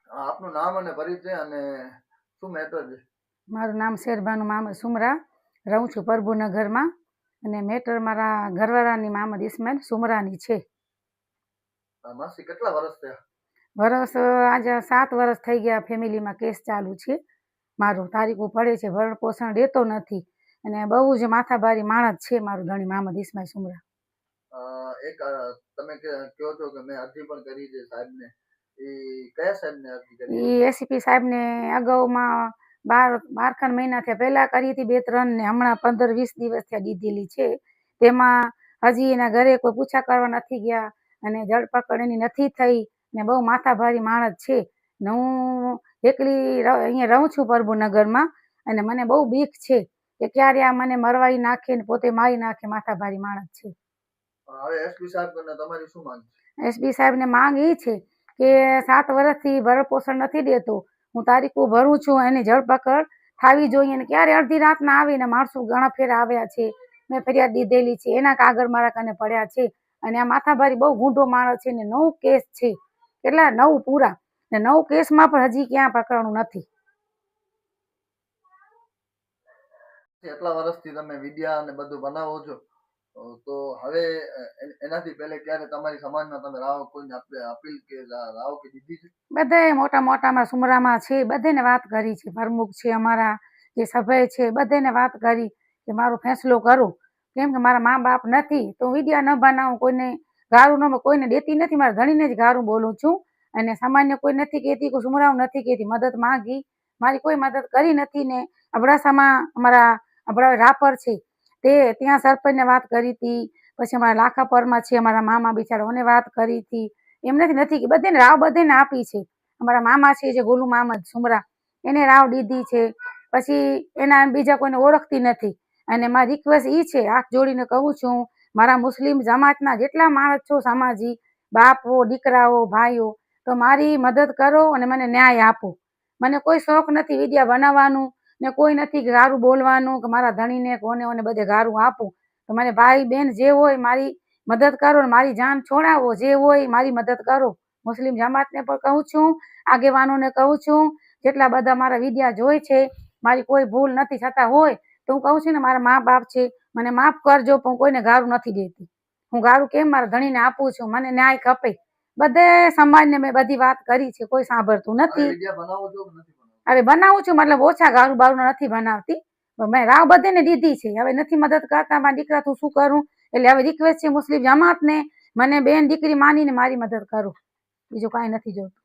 આપનું નામ અને પરિચય અને શું મેટર છે? મારું નામ શેરબાનુ મામદ સુમરા, રહું છું પ્રભુનગરમાં અને મેટર મારા ઘરવાળાની મામદ ઇસ્માઇલ સુમરાની છે. માસી કેટલા વર્ષ થયા? વરસ આજે 7 વર્ષ થઈ ગયા. ફેમિલીમાં કેસ ચાલુ છે. મારું તારીખો પડે છે, ભરણ પોષણ દેતો નથી અને બહુ જ માથાભારી માણસ છે મારું ધણી મામદ ઇસ્માઇલ સુમરા. એક તમે કહો છો કે મેં અરજી પણ કરી છે સાહેબને, એ કયા સાહેબને અરજી કરી? એ એસીપી સાહેબને અગાઉમાં 12 મહિના થયા પહેલા કરી હતી 2-3 ને હમણાં 15-20 દિવસ થયા દીધેલી છે. તેમાં હજી એના ઘરે કોઈ પૂછા કરવા નથી ગયા અને ધરપકડ એની નથી થઈ ને બહુ માથાભારી માણસ છે ને હું એકલી અહીંયા રહું છું પ્રભુનગરમાં અને મને બહુ બીક છે કે ક્યારે આ મને મરવાઈ નાખે ને પોતે મારી નાખે. માથાભારી માણસ છે. હવે એસપી સાહેબને તમારી શું માંગ છે? એસપી સાહેબને માંગ એ છે કે 7 વર્ષથી ભરણપોષણ નથી દેતો, હું તારીખો ભરું છું, એની ધરપકડ થવી જોઈએ ને ક્યારે અડધી રાતના આવીને માણસો ઘણા ફેર આવ્યા છે, મેં ફરિયાદ દીધેલી છે, એના કાગળ મારા કને પડ્યા છે અને આ માથાભારી બહુ ગુંડો માણસ છે ને 9 કેસ છે, કેટલા 9 પૂરા ને 9 કેસમાં પણ હજી ક્યાં પકડવાનું નથી. એટલા વર્ષથી તમે વિડિયા અને બધું બનાવો છો, તો હવે એનાથી પહેલે ક્યારે તમારી સમાજમાં તમે રાવ કોઈને અપીલ કે રાવ કે દીધી છે? બધાએ મોટા મોટામાં સુમરામાં છે, બધાને વાત કરી છે, પ્રમુખ છે, અમારા જે સભ્ય છે, બધાને વાત કરી કે મારો ફેંસલો કરો, કેમ કે મારા મા બાપ નથી તો વિડિયા ન બનાવું, કોઈને ગારું ન, કોઈને દેતી નથી, મારા ધણીને જ ગારું બોલું છું અને સામાન્ય કોઈ નથી કહેતી, કોઈ સુમરાવ નથી કહેતી. મદદ માંગી, મારી કોઈ મદદ કરી નથી ને અબડાસામાં અમારા અબડા રાપર છે તે ત્યાં સરપંચને વાત કરી હતી, પછી અમારા લાખાપરમાં છે અમારા મામા બિચારાઓને વાત કરી હતી, એમ નથી કે બધાને રાવ બધાને આપી છે. અમારા મામા છે જે ગોલુ મામદ સુમરા એને રાવ દીધી છે, પછી એના બીજા કોઈને ઓળખતી નથી અને મારી રિક્વેસ્ટ એ છે, હાથ જોડીને કહું છું, મારા મુસ્લિમ જમાતના જેટલા માણસ છો, સામાજિક બાપો, દીકરાઓ, ભાઈઓ, તો મારી મદદ કરો અને મને ન્યાય આપો. મને કોઈ શોખ નથી વિડિયા બનાવવાનું ને કોઈ નથી ગારું બોલવાનું કે મારા ધણીને કોને બધે ગારું આપું, તો મને ભાઈ બહેન જે હોય મારી મદદ કરો ને મારી જાન છોડાવો, જે હોય મારી મદદ કરો. મુસ્લિમ જમાતને પણ કહું છું, આગેવાનોને કહું છું, જેટલા બધા મારા વિડિયા જોઈ છે, મારી કોઈ ભૂલ નથી છતાં હોય તો હું કહું છું ને મારા મા બાપ છે, મને માફ કરજો પણ હું કોઈને ગારું નથી દેતી. હું ગારું કેમ મારા ધણીને આપું છું, મને ન્યાય ખપે. બધે સમાજને મેં બધી વાત કરી છે, કોઈ સાંભળતું નથી. હવે બનાવું છું, મતલબ ઓછા ગારું બારું નથી બનાવતી, મેં રાવ બધાને દીધી છે, હવે નથી મદદ કરતા મારા દીકરા, તું શું કરું? એટલે હવે રિક્વેસ્ટ છે મુસ્લિમ જમાતને, મને બેન દીકરી માનીને મારી મદદ કરો, બીજું કાંઈ નથી જોતું.